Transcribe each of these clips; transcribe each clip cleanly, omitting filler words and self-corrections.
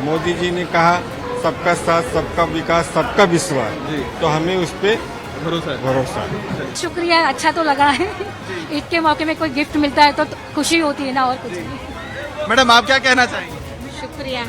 मोदी जी ने कहा सबका साथ, सबका विकास, सबका विश्वास, तो हमें उस पे भरोसा। शुक्रिया, अच्छा तो लगा है। ईद के मौके में कोई गिफ्ट मिलता है तो खुशी होती है ना, और कुछ नहीं। मैडम आप क्या कहना चाहेंगे? शुक्रिया।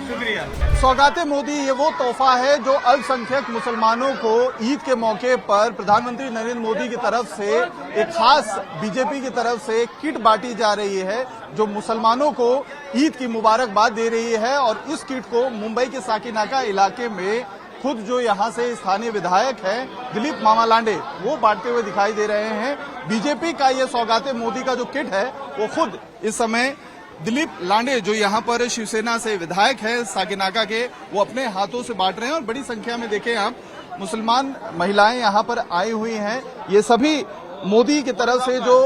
शुक्रिया। सौगाते मोदी ये वो तोहफा है जो अल्पसंख्यक मुसलमानों को ईद के मौके पर प्रधानमंत्री नरेंद्र मोदी की तरफ से एक खास बीजेपी की तरफ से किट बांटी जा रही है, जो मुसलमानों को ईद की मुबारकबाद दे रही है। और इस किट को मुंबई के साकीनाका इलाके में खुद जो यहाँ से स्थानीय विधायक हैं दिलीप मामा लांडे, वो बांटते हुए दिखाई दे रहे हैं। बीजेपी का ये सौगाते मोदी का जो किट है वो खुद इस समय दिलीप लांडे, जो यहाँ पर शिवसेना से विधायक है साकीनाका के, वो अपने हाथों से बांट रहे हैं। और बड़ी संख्या में देखें आप मुसलमान महिलाएं यहाँ पर आई हुई हैं। ये सभी मोदी की तरफ से जो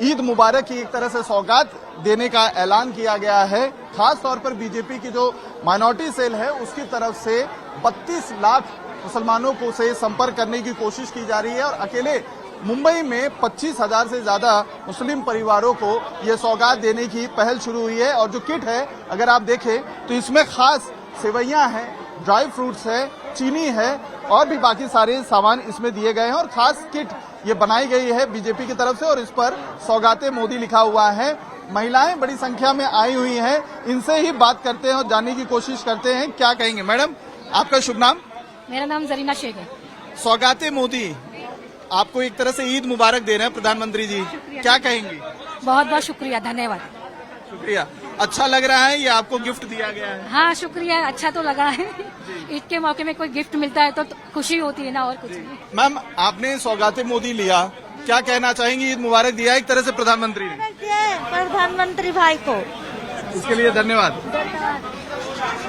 ईद मुबारक की एक तरह से सौगात देने का ऐलान किया गया है। खास तौर पर बीजेपी की जो माइनॉरिटी सेल है उसकी तरफ से 32 लाख मुसलमानों को से संपर्क करने की कोशिश की जा रही है। और अकेले मुंबई में 25,000 से ज्यादा मुस्लिम परिवारों को ये सौगात देने की पहल शुरू हुई है। और जो किट है अगर आप देखें तो इसमें खास सेवैयां हैं, ड्राई फ्रूट्स है, चीनी है और भी बाकी सारे सामान इसमें दिए गए हैं। और खास किट ये बनाई गई है बीजेपी की तरफ से और इस पर सौगाते मोदी लिखा हुआ है। महिलाएं बड़ी संख्या में आई हुई हैं, इनसे ही बात करते हैं और जानने की कोशिश करते हैं क्या कहेंगे। मैडम आपका शुभ नाम? मेरा नाम जरीना शेख है। सौगाते मोदी आपको एक तरह से ईद मुबारक दे रहे हैं प्रधानमंत्री जी, क्या कहेंगी? बहुत बहुत शुक्रिया, धन्यवाद। शुक्रिया। अच्छा लग रहा है, ये आपको गिफ्ट दिया गया है? हाँ शुक्रिया, अच्छा तो लगा है। ईद के मौके में कोई गिफ्ट मिलता है तो खुशी होती है ना, और कुछ नहीं। मैम आपने सौगाते मोदी लिया, क्या कहना चाहेंगी? ईद मुबारक दिया एक तरह से प्रधानमंत्री ने? प्रधानमंत्री भाई को इसके लिए धन्यवाद।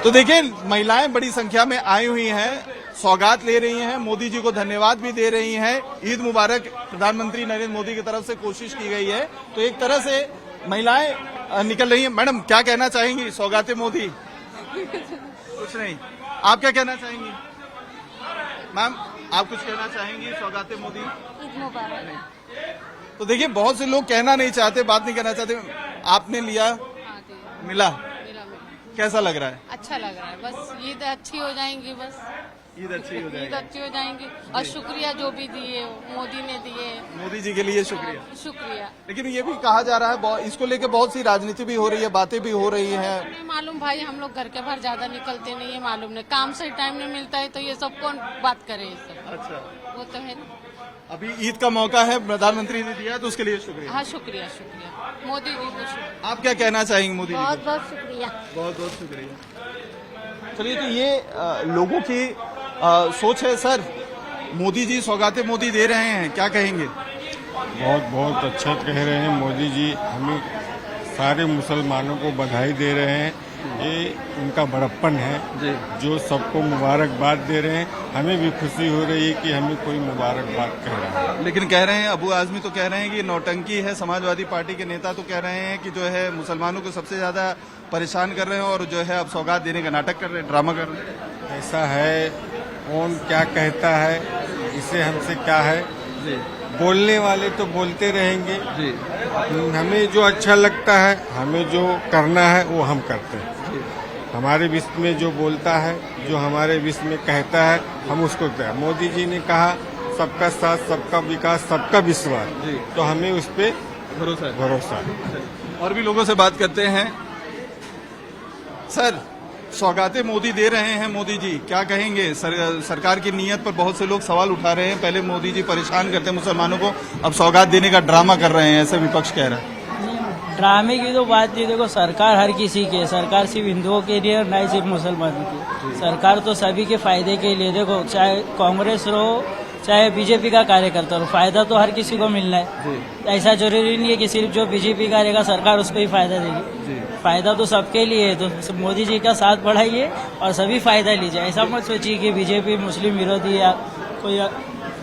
तो देखिए महिलाएं बड़ी संख्या में आई हुई हैं, सौगात ले रही हैं, मोदी जी को धन्यवाद भी दे रही हैं। ईद मुबारक प्रधानमंत्री नरेंद्र मोदी की तरफ से कोशिश की गई है, तो एक तरह से महिलाएं निकल रही हैं। मैडम क्या कहना चाहेंगी? सौगाते मोदी कुछ नहीं, आप क्या कहना चाहेंगी? मैम आप कुछ कहना चाहेंगी? सौगाते मोदी ईद मुबारक। तो देखिए बहुत से लोग कहना नहीं चाहते, बात नहीं करना चाहते। आपने लिया, मिला, कैसा लग रहा है? अच्छा लग रहा है, बस ईद अच्छी हो जाएंगी, बस ईद अच्छी हो जाएगी। ईद अच्छी हो जाएंगी। और शुक्रिया जो भी दिए मोदी ने दिए, मोदी जी के लिए शुक्रिया। शुक्रिया। लेकिन ये भी कहा जा रहा है, इसको लेके बहुत सी राजनीति भी हो रही है, बातें भी हो रही हैं। नहीं मालूम भाई, हम लोग घर के बाहर ज्यादा निकलते नहीं है, मालूम नहीं, काम से टाइम नहीं मिलता है, तो ये सब कौन बात करे ये सब। अच्छा, वो तो है। अभी ईद का मौका है, प्रधानमंत्री ने दिया तो उसके लिए शुक्रिया। हाँ शुक्रिया, शुक्रिया मोदी जी को शुक्रिया। आप क्या कहना चाहेंगे मोदी जी को? बहुत बहुत शुक्रिया। बहुत बहुत शुक्रिया। चलिए, तो ये लोगों की सोच है। सर, मोदी जी सौगाते मोदी दे रहे हैं, क्या कहेंगे? बहुत बहुत अच्छा कह रहे हैं मोदी जी, हमें सारे मुसलमानों को बधाई दे रहे हैं। ये उनका बड़प्पन है जो सबको मुबारकबाद दे रहे हैं। हमें भी खुशी हो रही है कि हमें कोई मुबारकबाद कह रहा है। लेकिन कह रहे हैं, अबू आजमी तो कह रहे हैं कि नौटंकी है। समाजवादी पार्टी के नेता तो कह रहे हैं कि जो है मुसलमानों को सबसे ज्यादा परेशान कर रहे हैं और जो है अब सौगात देने का नाटक कर रहे हैं, ड्रामा कर रहे हैं। ऐसा है, कौन क्या कहता है, इसे हमसे क्या है। बोलने वाले तो बोलते रहेंगे जी। हमें जो अच्छा लगता है, हमें जो करना है वो हम करते हैं। हमारे विश्व में जो बोलता है, जो हमारे विश्व में कहता है, हम उसको करते हैं। मोदी जी ने कहा सबका साथ, सबका विकास, सबका विश्वास, तो हमें उस पे भरोसा। और भी लोगों से बात करते हैं। सर, सौगाते मोदी दे रहे हैं मोदी जी, क्या कहेंगे? सरकार की नीयत पर बहुत से लोग सवाल उठा रहे हैं। पहले मोदी जी परेशान करते हैं मुसलमानों को, अब सौगात देने का ड्रामा कर रहे हैं, ऐसा विपक्ष कह रहा है। ड्रामे की तो बात नहीं, देखो सरकार हर किसी की है, सरकार सिर्फ हिंदुओं के लिए और नहीं सिर्फ मुसलमानों की। सरकार तो सभी के फायदे के लिए, देखो चाहे कांग्रेस रहो चाहे बीजेपी का कार्यकर्ता हो, फायदा तो हर किसी को मिलना है। ऐसा जरूरी नहीं है कि सिर्फ जो बीजेपी करेगा सरकार उसको ही फायदा देगी। फायदा तो सबके लिए है, तो मोदी जी का साथ बढ़ाइए और सभी फायदा लीजिए। ऐसा मत सोचिए कि बीजेपी मुस्लिम विरोधी या कोई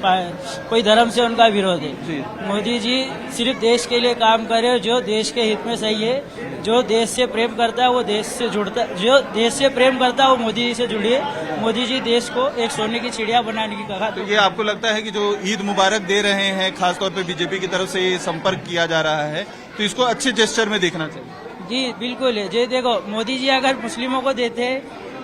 कोई धर्म से उनका विरोध है। मोदी जी सिर्फ देश के लिए काम करे, जो देश के हित में सही है, जो देश से प्रेम करता है वो देश से जुड़ता, जो देश से प्रेम करता है वो मोदी जी से जुड़िए। मोदी जी देश को एक सोने की चिड़िया बनाने की कहा। तो ये आपको लगता है कि जो ईद मुबारक दे रहे हैं, खासतौर पे बीजेपी की तरफ से ये संपर्क किया जा रहा है, तो इसको अच्छे जेस्चर में देखना चाहिए? जी बिल्कुल है। जी देखो, मोदी जी अगर मुस्लिमों को देते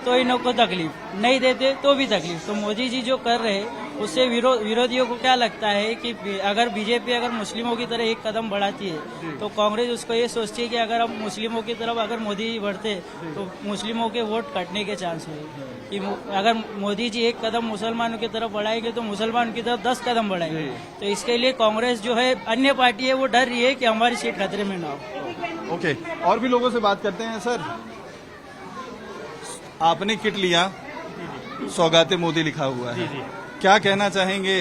तो इनको को तकलीफ, नहीं देते तो भी तकलीफ। तो मोदी जी जो कर रहे हैं उससे विरोधियों को क्या लगता है कि अगर बीजेपी अगर मुस्लिमों की तरफ एक कदम बढ़ाती है तो कांग्रेस उसको ये सोचती है कि अगर हम मुस्लिमों की तरफ अगर मोदी जी बढ़ते तो मुस्लिमों के वोट कटने के चांस है। कि अगर मोदी जी एक कदम मुसलमानों की तरफ बढ़ाएंगे तो मुसलमान की तरफ 10 कदम बढ़ाएंगे। तो इसके लिए कांग्रेस जो है, अन्य पार्टी है, वो डर रही है कि हमारी सीट खतरे में ना हो। ओके, और भी लोगों से बात करते हैं। सर, आपने किट लिया, सौगाते मोदी लिखा हुआ है, क्या कहना चाहेंगे?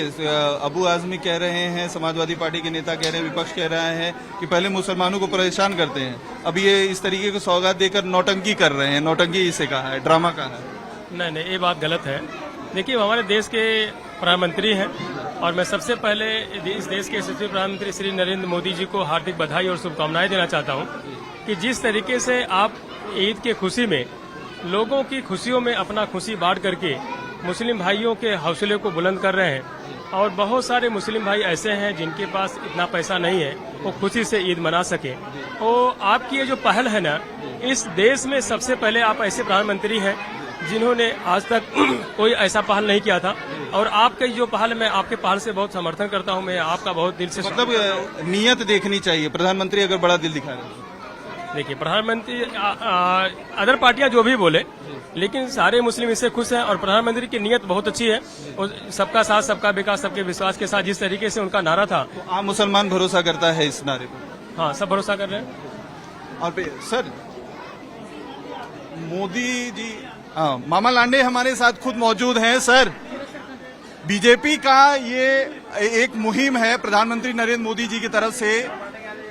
अबू आजमी कह रहे हैं, समाजवादी पार्टी के नेता कह रहे हैं, विपक्ष कह रहा है कि पहले मुसलमानों को परेशान करते हैं, अब ये इस तरीके की सौगात देकर नौटंकी कर रहे हैं। नौटंकी इसे कहा है, ड्रामा कहा है। नहीं, ये बात गलत है। देखिए, हमारे देश के प्रधानमंत्री हैं और मैं सबसे पहले इस देश के यशस्वी प्रधानमंत्री श्री नरेंद्र मोदी जी को हार्दिक बधाई और शुभकामनाएं देना चाहता हूं कि जिस तरीके से आप ईद के खुशी में लोगों की खुशियों में अपना खुशी बांट करके मुस्लिम भाइयों के हौसले को बुलंद कर रहे हैं। और बहुत सारे मुस्लिम भाई ऐसे हैं जिनके पास इतना पैसा नहीं है वो खुशी से ईद मना सके। और आपकी ये जो पहल है ना, इस देश में सबसे पहले आप ऐसे प्रधानमंत्री हैं जिन्होंने आज तक कोई ऐसा पहल नहीं किया था। और आपकी जो पहल है, मैं आपके पहल से बहुत समर्थन करता हूं। मैं आपका बहुत दिल से मतलब नियत देखनी चाहिए, प्रधानमंत्री अगर बड़ा दिल दिखा रहे हैं। देखिए, प्रधानमंत्री अदर पार्टियां जो भी बोले, लेकिन सारे मुस्लिम इससे खुश हैं और प्रधानमंत्री की नीयत बहुत अच्छी है। और सबका साथ सबका विकास सबके विश्वास के साथ जिस तरीके से उनका नारा था, तो आम मुसलमान भरोसा करता है इस नारे पर? हाँ, सब भरोसा कर रहे हैं। और सर, मोदी जी, मामा लांडे हमारे साथ खुद मौजूद हैं। सर, बीजेपी का ये एक मुहिम है प्रधानमंत्री नरेंद्र मोदी जी की तरफ से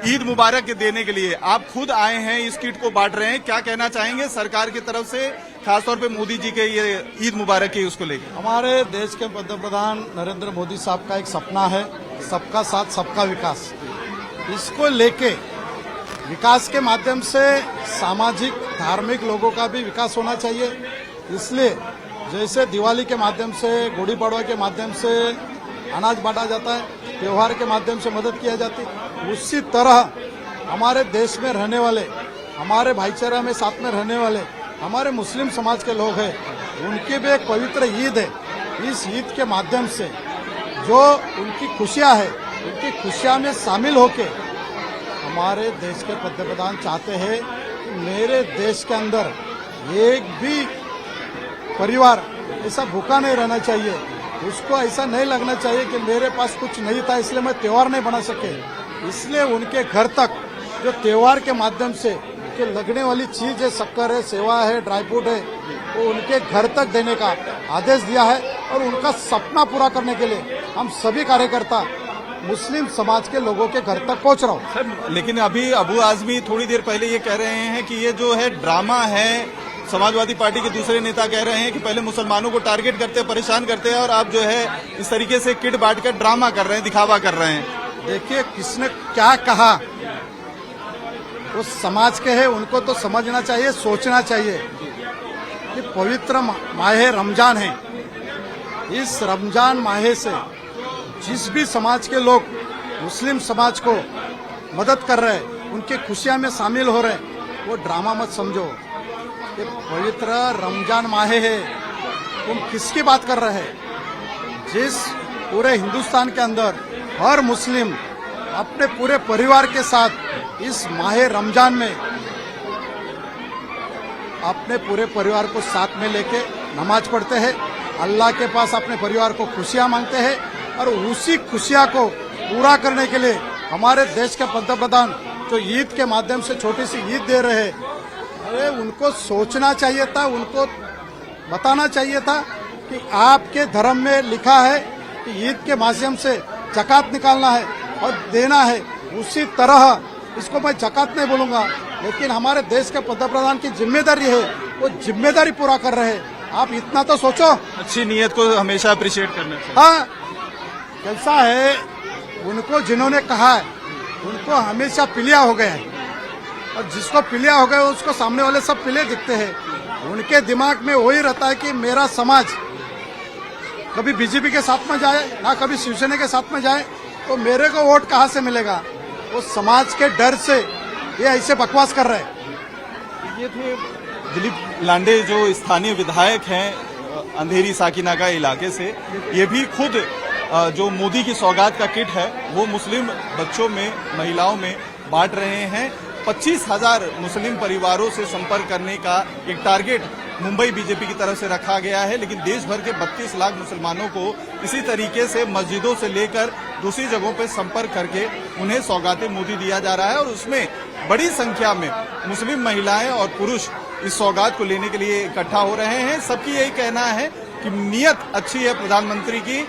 ईद मुबारक देने के लिए, आप खुद आए हैं, इस किट को बांट रहे हैं, क्या कहना चाहेंगे सरकार की तरफ से, खासतौर पे मोदी जी के ये ईद मुबारक की उसको लेकर? हमारे देश के पंतप्रधान नरेंद्र मोदी साहब का एक सपना है, सबका साथ सबका विकास। इसको लेके विकास के माध्यम से सामाजिक धार्मिक लोगों का भी विकास होना चाहिए। इसलिए जैसे दिवाली के माध्यम से, गुड़ी पड़वा के माध्यम से अनाज बांटा जाता है, त्योहार के माध्यम से मदद किया जाती है, उसी तरह हमारे देश में रहने वाले, हमारे भाईचारा में साथ में रहने वाले हमारे मुस्लिम समाज के लोग हैं, उनकी भी एक पवित्र ईद है। इस ईद के माध्यम से जो उनकी खुशियां है, उनकी खुशियां में शामिल होके हमारे देश के पंतप्रधान चाहते हैं कि मेरे देश के अंदर एक भी परिवार ऐसा भूखा नहीं रहना चाहिए, उसको ऐसा नहीं लगना चाहिए कि मेरे पास कुछ नहीं था इसलिए मैं त्योहार नहीं बना सके। इसलिए उनके घर तक जो त्योहार के माध्यम से जो लगने वाली चीज है, शक्कर है, सेवा है, ड्राई फ्रूट है, वो उनके घर तक देने का आदेश दिया है। और उनका सपना पूरा करने के लिए हम सभी कार्यकर्ता मुस्लिम समाज के लोगों के घर तक पहुंच रहा हूं। सर, लेकिन अभी अबू आजमी थोड़ी देर पहले ये कह रहे हैं कि ये जो है ड्रामा है, समाजवादी पार्टी के दूसरे नेता कह रहे हैं कि पहले मुसलमानों को टारगेट करते हैं, परेशान करते हैं, और आप जो है इस तरीके से किट बांटकर ड्रामा कर रहे हैं, दिखावा कर रहे हैं। देखिए, किसने क्या कहा, वो समाज के हैं, उनको तो समझना चाहिए, सोचना चाहिए कि पवित्र माह रमजान है। इस रमजान माह से जिस भी समाज के लोग मुस्लिम समाज को मदद कर रहे हैं, उनके खुशियां में शामिल हो रहे हैं, वो ड्रामा मत समझो। ये पवित्र रमजान माह है, तुम किसकी बात कर रहे हैं? जिस पूरे हिंदुस्तान के अंदर हर मुस्लिम अपने पूरे परिवार के साथ इस माह रमजान में अपने पूरे परिवार को साथ में लेके नमाज पढ़ते हैं, अल्लाह के पास अपने परिवार को खुशियां मांगते हैं, और उसी खुशियां को पूरा करने के लिए हमारे देश के पंतप्रधान जो ईद के माध्यम से छोटी सी ईद दे रहे हैं, अरे उनको सोचना चाहिए था, उनको बताना चाहिए था कि आपके धर्म में लिखा है कि ईद के माध्यम से ज़कात निकालना है और देना है। उसी तरह इसको मैं ज़कात नहीं बोलूंगा, लेकिन हमारे देश के पंतप्रधान की जिम्मेदारी है, वो जिम्मेदारी पूरा कर रहे हैं। आप इतना तो सोचो। अच्छी नीयत को हमेशा अप्रिशिएट करना चाहिए। हाँ, कैसा है, उनको जिन्होंने कहा है उनको हमेशा पीलिया हो गया है, और जिसको पीलिया हो गया उसको सामने वाले सब पीले दिखते हैं। उनके दिमाग में वही रहता है कि मेरा समाज कभी बीजेपी के साथ में जाए ना कभी शिवसेना के साथ में जाए, तो मेरे को वोट कहाँ से मिलेगा। वो समाज के डर से ये ऐसे बकवास कर रहे हैं। ये थे दिलीप लांडे जो स्थानीय विधायक हैं अंधेरी साकिनाका इलाके से। ये भी खुद जो मोदी की सौगात का किट है वो मुस्लिम बच्चों में, महिलाओं में बांट रहे हैं। 25,000 मुस्लिम परिवारों से संपर्क करने का एक टारगेट मुंबई बीजेपी की तरफ से रखा गया है, लेकिन देश भर के 32 लाख मुसलमानों को इसी तरीके से मस्जिदों से लेकर दूसरी जगहों पर संपर्क करके उन्हें सौगातें मोदी दिया जा रहा है, और उसमें बड़ी संख्या में मुस्लिम महिलाएं और पुरुष इस सौगात को लेने के लिए इकट्ठा हो रहे हैं। सबकी यही कहना है कि नीयत अच्छी है प्रधानमंत्री की,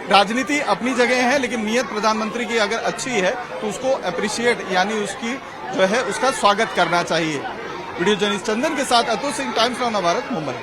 राजनीति अपनी जगह है, लेकिन नीयत प्रधानमंत्री की अगर अच्छी है तो उसको अप्रिशिएट यानी उसकी जो है उसका स्वागत करना चाहिए। वीडियो जर्नलिस्ट चंदन के साथ अतुल सिंह, टाइम्स ऑफ नवभारत, मुंबई।